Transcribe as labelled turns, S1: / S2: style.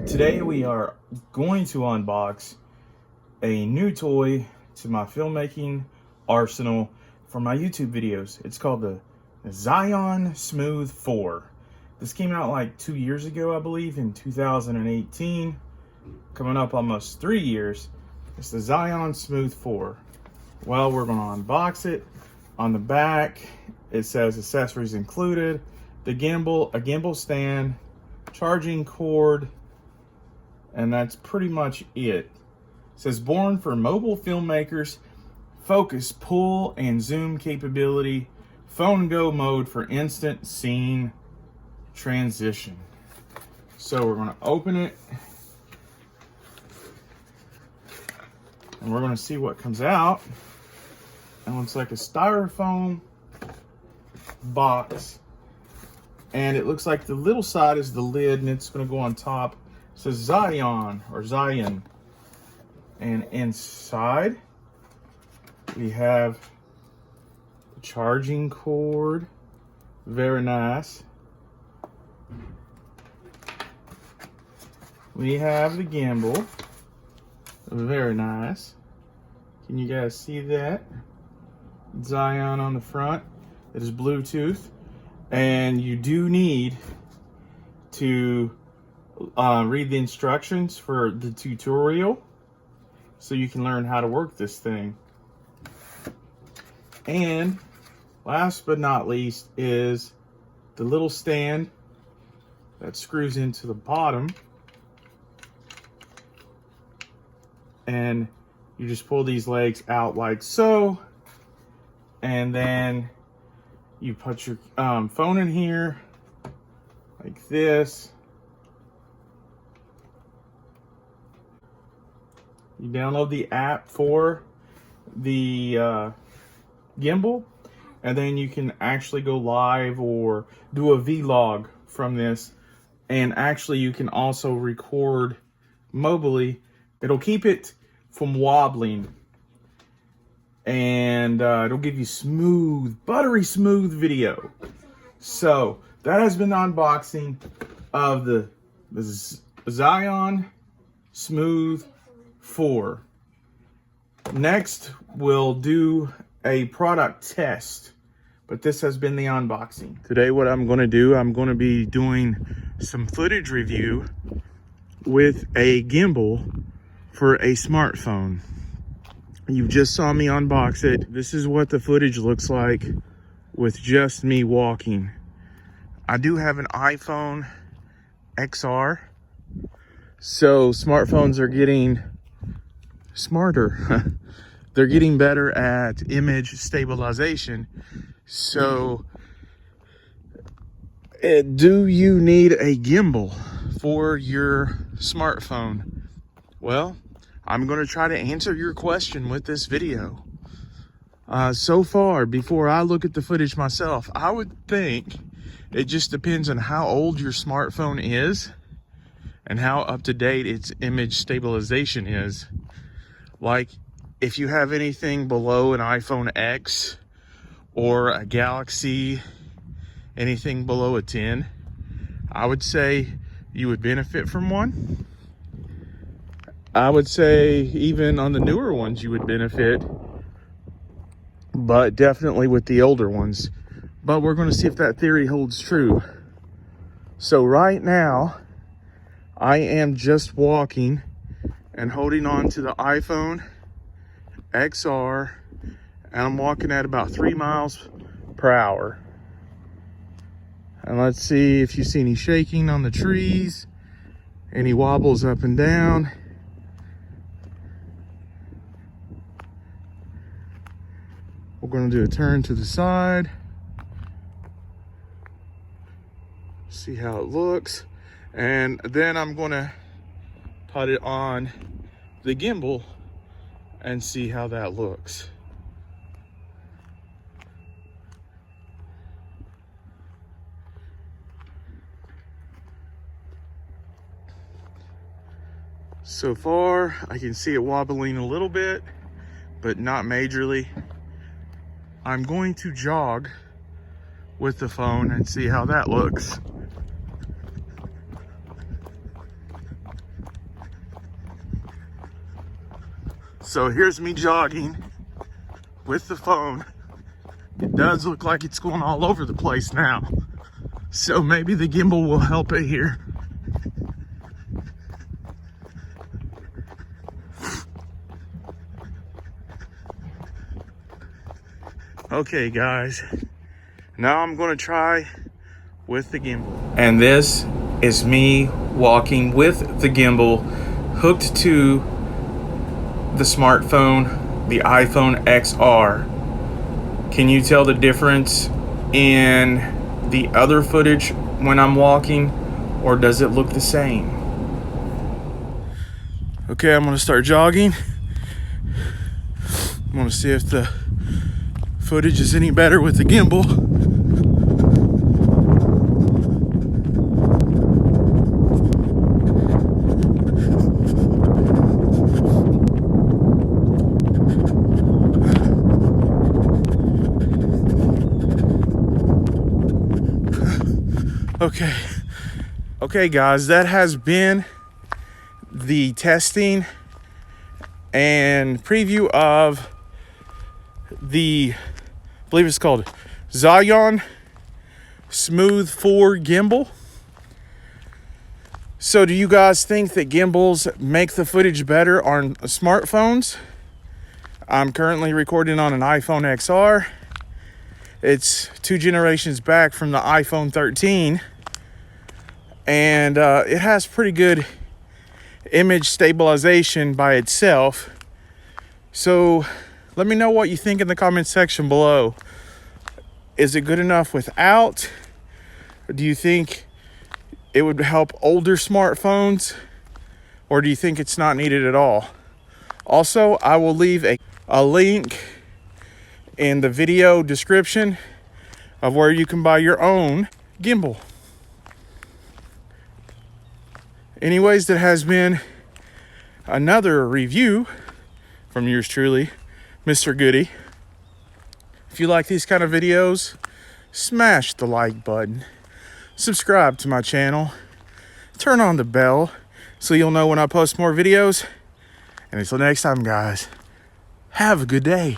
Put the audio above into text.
S1: Today we are going to unbox a new toy to my filmmaking arsenal for my YouTube videos. It's called the Zhiyun Smooth 4. This came out like 2 years ago, I believe, in 2018. Coming up almost 3 years. It's the Zhiyun Smooth 4. Well, we're going to unbox it. On the back, it says accessories included, the gimbal, a gimbal stand, charging cord, and that's pretty much it. It says born for mobile filmmakers, focus, pull, and zoom capability, phone go mode for instant scene transition. So we're going to open it and we're going to see what comes out. It looks like a styrofoam box, and it looks like the little side is the lid and it's going to go on top. It says Zhiyun or Zhiyun, and inside we have the charging cord, very nice. We have the gimbal, very nice. Can you guys see that? Zhiyun on the front. It is Bluetooth, and you do need to read the instructions for the tutorial so you can learn how to work this thing. And last but not least is the little stand that screws into the bottom, and you just pull these legs out like so, and then you put your phone in here like this. You download the app for the gimbal, and then you can actually go live or do a vlog from this. And actually you can also record mobily. It'll keep it from wobbling, and it'll give you smooth, buttery smooth video. So that has been the unboxing of the Zhiyun Smooth 4. Next, we'll do a product test, but this has been the unboxing. Today what I'm going to do, I'm going to be doing some footage review with a gimbal for a smartphone. You just saw me unbox it. This is what the footage looks like with just me walking. I do have an iPhone XR, so smartphones are getting smarter. They're getting better at image stabilization. So do you need a gimbal for your smartphone? Well, I'm going to try to answer your question with this video. So far, before I look at the footage myself, I would think it just depends on how old your smartphone is and how up to date its image stabilization is. Like, if you have anything below an iPhone X or a Galaxy, anything below a 10, I would say you would benefit from one. I would say even on the newer ones you would benefit, but definitely with the older ones. But we're going to see if that theory holds true. So right now, I am just walking and holding on to the iPhone XR, and I'm walking at about 3 miles per hour. And let's see if you see any shaking on the trees, any wobbles up and down. We're going to do a turn to the side. See how it looks. And then I'm going to put it on the gimbal and see how that looks. So far, I can see it wobbling a little bit, but not majorly. I'm going to jog with the phone and see how that looks. So here's me jogging with the phone. It does look like it's going all over the place now. So maybe the gimbal will help it here. Okay guys, now I'm gonna try with the gimbal. And this is me walking with the gimbal hooked to the smartphone, the iPhone XR. Can you tell the difference in the other footage when I'm walking, or does it look the same? Okay, I'm gonna start jogging. I'm gonna see if the footage is any better with the gimbal. Okay guys, that has been the testing and preview of the, I believe it's called Zhiyun Smooth 4 gimbal. So do you guys think that gimbals make the footage better on smartphones? I'm currently recording on an iPhone XR. It's 2 generations back from the iPhone 13. And it has pretty good image stabilization by itself. So let me know what you think in the comment section below. Is it good enough without? Or do you think it would help older smartphones? Or do you think it's not needed at all? Also, I will leave a link in the video description of where you can buy your own gimbal. Anyways, that has been another review from yours truly, Mr-Goody. If you like these kind of videos, smash the like button, subscribe to my channel, turn on the bell so you'll know when I post more videos. And until next time, guys, have a good day.